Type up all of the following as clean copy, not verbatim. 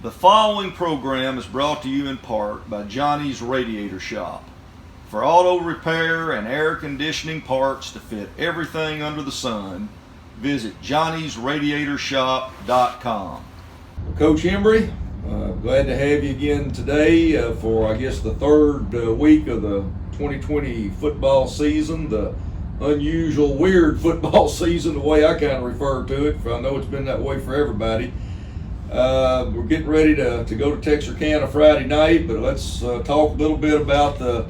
The following program is brought to you in part by Johnny's Radiator Shop. For auto repair and air conditioning parts to fit everything under the sun, visit johnnysradiatorshop.com. Coach Hembree, glad to have you again today for, I guess, the third week of the 2020 football season, the unusual, weird football season, the way I kind of refer to it. I know it's been that way for everybody. We're getting ready to go to Texarkana Friday night, but let's talk a little bit about the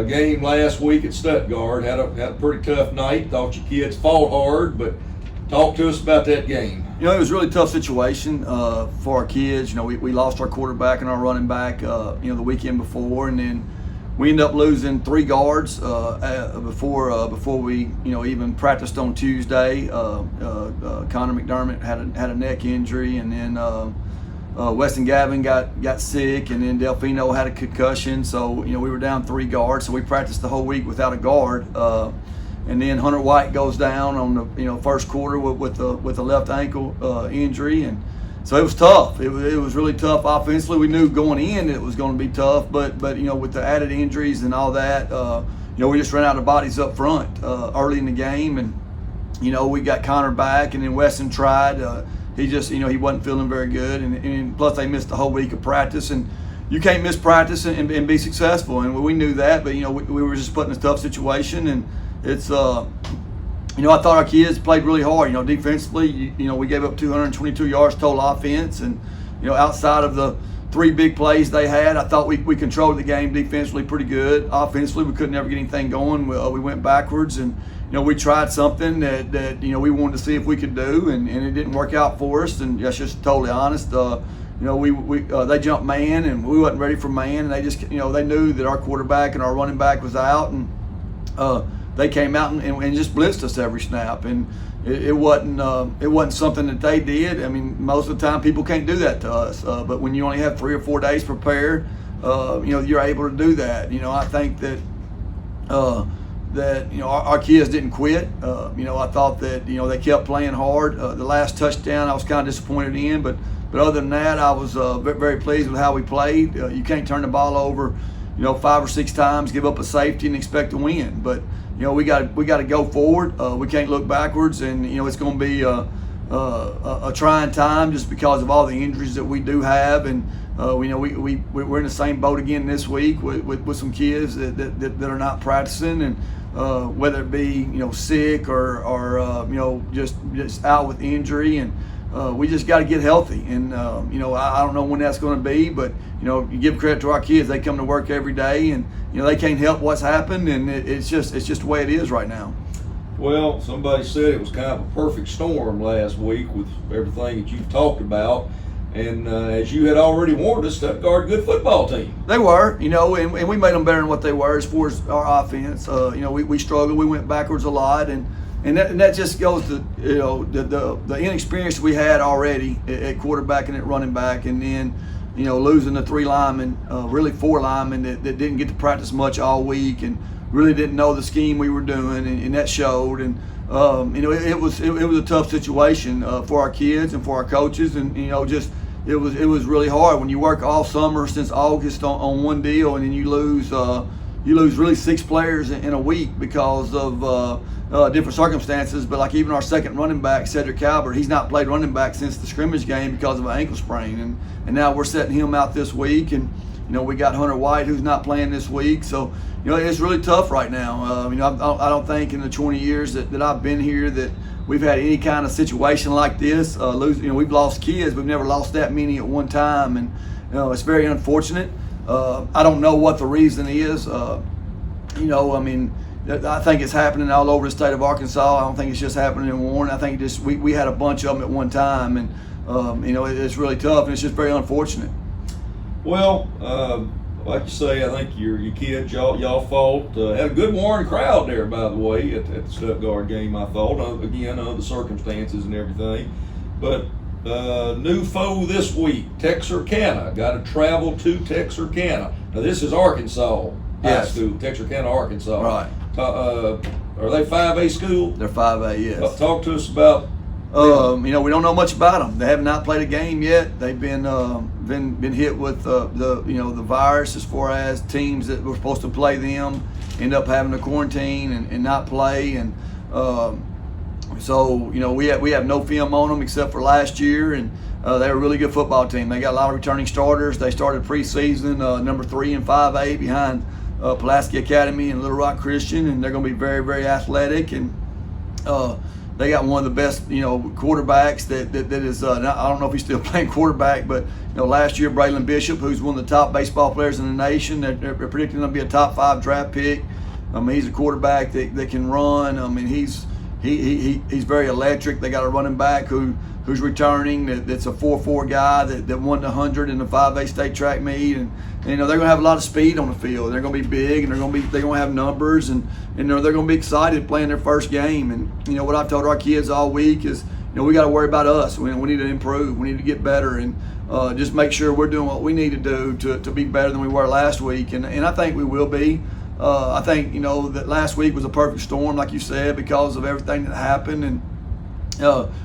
game last week at Stuttgart. Had a pretty tough night. Thought your kids fought hard, but talk to us about that game. You know, it was a really tough situation for our kids. You know, we lost our quarterback and our running back, the weekend before, and then we ended up losing 3 guards before we, even practiced on Tuesday. Connor McDermott had a neck injury, and then Weston Gavin got sick, and then Delfino had a concussion. So we were down 3 guards. So we practiced the whole week without a guard. And then Hunter White goes down on the first quarter with a left ankle injury, and so it was tough. It was really tough offensively. We knew going in it was going to be tough, but with the added injuries and all that, we just ran out of bodies up front early in the game, and we got Connor back, and then Weston tried. He just he wasn't feeling very good, and plus they missed the whole week of practice, and you can't miss practice and be successful, and we knew that, but we were just put in a tough situation, and it's I thought our kids played really hard. Defensively, we gave up 222 yards total offense, and outside of the 3 big plays they had, I thought we controlled the game defensively pretty good. Offensively, we couldn't ever get anything going. We went backwards, and we tried something that we wanted to see if we could do, and it didn't work out for us. And that's just totally honest. They jumped man, and we wasn't ready for man, and they just they knew that our quarterback and our running back was out, and they came out and just blitzed us every snap, and it wasn't something that they did. I mean, most of the time people can't do that to us, but when you only have 3 or 4 days prepared, you're able to do that. I think that our kids didn't quit. I thought that they kept playing hard. The last touchdown I was kind of disappointed in, but other than that, I was very pleased with how we played. You can't turn the ball over 5 or 6 times, give up a safety, and expect to win. But we got to go forward. We can't look backwards, and it's going to be a trying time just because of all the injuries that we do have, and we're in the same boat again this week with some kids that are not practicing, and whether it be sick or just out with injury, and we just got to get healthy, and I don't know when that's going to be, but you give credit to our kids. They come to work every day, and they can't help what's happened, and it's just the way it is right now. Well, somebody said it was kind of a perfect storm last week with everything that you've talked about, and as you had already warned us, Stuttgart, good football team. They were, and we made them better than what they were as far as our offense. We struggled. We went backwards a lot, and that just goes to the inexperience we had already at quarterback and at running back, and then losing the 3 linemen, really 4 linemen that didn't get to practice much all week and really didn't know the scheme we were doing, and that showed. And it was a tough situation for our kids and for our coaches, and it was really hard when you work all summer since August on one deal, and then you lose really 6 players in a week because of different circumstances. But like even our second running back, Cedric Calvert, he's not played running back since the scrimmage game because of an ankle sprain, and now we're setting him out this week, and we got Hunter White who's not playing this week. So it's really tough right now. I don't think in the 20 years that I've been here that we've had any kind of situation like this. We've lost kids. We've never lost that many at one time, and it's very unfortunate. I don't know what the reason is. I think it's happening all over the state of Arkansas. I don't think it's just happening in Warren. I think we had a bunch of them at one time, and it's really tough, and it's just very unfortunate. Well, like you say, I think your kids, y'all fought. Had a good Warren crowd there, by the way, at the Stuttgart game. I thought again, the circumstances and everything, but. New foe this week, Texarkana. Got to travel to Texarkana. Now this is Arkansas high school, Texarkana, Arkansas. Right. Are they 5A school? They're 5A, yes. Talk to us about You know, we don't know much about them. They have not played a game yet. They've been hit with the virus, as far as teams that were supposed to play them end up having to quarantine and not play. And so, you know, we have no film on them except for last year, and they're a really good football team. They got a lot of returning starters. They started preseason number 3 in 5A behind Pulaski Academy and Little Rock Christian, and they're going to be very, very athletic. And they got one of the best, you know, quarterbacks that is. I don't know if he's still playing quarterback, but you know, last year Braylon Bishop, who's one of the top baseball players in the nation, they're predicting him to be a top 5 draft pick. I mean, he's a quarterback that can run. I mean, he's very electric. They got a running back who's returning. That's a 4.4 guy that won the 100 in the 5A state track meet, and you know, they're going to have a lot of speed on the field. They're going to be big, and they're going to have numbers, and they're going to be excited playing their first game. And you know, what I've told our kids all week is, you know, we got to worry about us. We need to improve. We need to get better, and just make sure we're doing what we need to do to be better than we were last week. And I think we will be. I think, you know, that last week was a perfect storm, like you said, because of everything that happened, and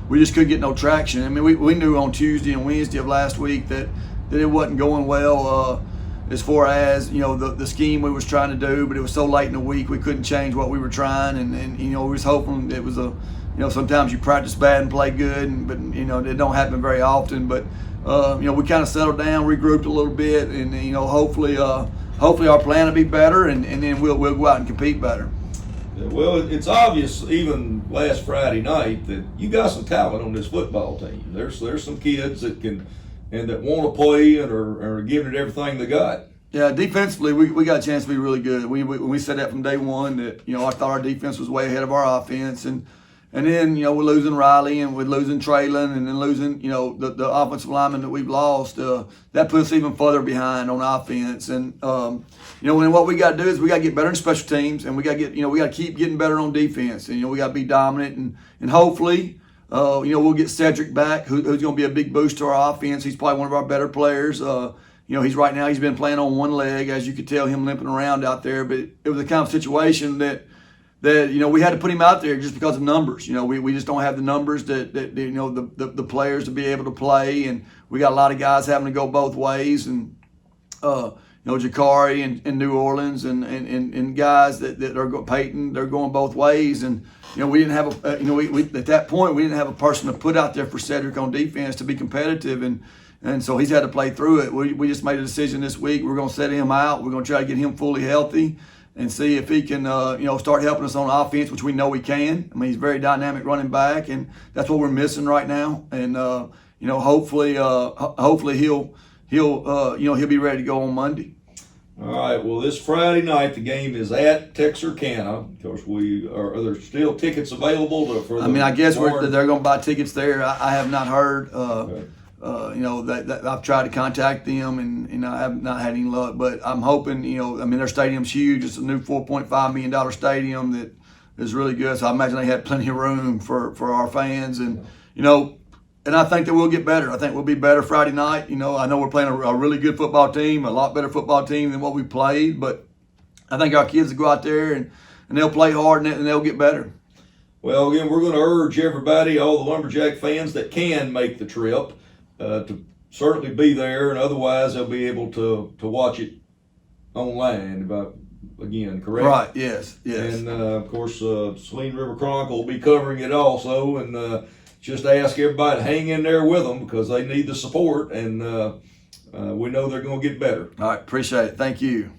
we just couldn't get no traction. I mean, we knew on Tuesday and Wednesday of last week that it wasn't going well as far as, you know, the scheme we was trying to do, but it was so late in the week we couldn't change what we were trying, and you know, we was hoping it was you know, sometimes you practice bad and play good, but you know, it don't happen very often. But you know, we kind of settled down, regrouped a little bit, and you know, hopefully our plan will be better, and then we'll go out and compete better. Well, it's obvious even last Friday night that you got some talent on this football team. There's some kids that can and that want to play and are giving it everything they got. Yeah, defensively, we got a chance to be really good. We said that from day one, that, you know, I thought our defense was way ahead of our offense, and then, you know, we're losing Riley, and we're losing Traylon, and then losing, you know, the offensive lineman that we've lost. That puts us even further behind on offense. And you know, and what we got to do is we got to get better in special teams, and we got to keep getting better on defense. And you know, we got to be dominant, and hopefully, you know, we'll get Cedric back, who's going to be a big boost to our offense. He's probably one of our better players. You know, he's been playing on one leg, as you could tell him limping around out there. But it was the kind of situation that you know, we had to put him out there just because of numbers. You know, we just don't have the numbers that you know, the players to be able to play, and we got a lot of guys having to go both ways, and you know, Jakari and New Orleans and guys that are Peyton, they're going both ways. And you know, we didn't have you know, we at that point we didn't have a person to put out there for Cedric on defense to be competitive, and so he's had to play through it. We just made a decision this week. We're going to set him out. We're going to try to get him fully healthy and see if he can, you know, start helping us on offense, which we know he can. I mean, he's a very dynamic running back, and that's what we're missing right now. And you know, hopefully he'll be ready to go on Monday. All right. Well, this Friday night the game is at Texarkana. Of course, are there still tickets available for? I mean, I guess they're going to buy tickets there. I have not heard. Okay. You know, that I've tried to contact them, and I have not had any luck. But I'm hoping, you know, I mean, their stadium's huge. It's a new $4.5 million stadium that is really good. So I imagine they had plenty of room for our fans, and you know, and I think that we'll get better. I think we'll be better Friday night. You know, I know we're playing a really good football team, a lot better football team than what we played. But I think our kids will go out there and they'll play hard, and they'll get better. Well, again, we're going to urge everybody, all the Lumberjack fans that can make the trip, to certainly be there, and otherwise they'll be able to watch it online. Again, correct? Right. Yes. And of course, Saline River Chronicle will be covering it also, and just ask everybody to hang in there with them because they need the support, and we know they're going to get better. All right. Appreciate it. Thank you.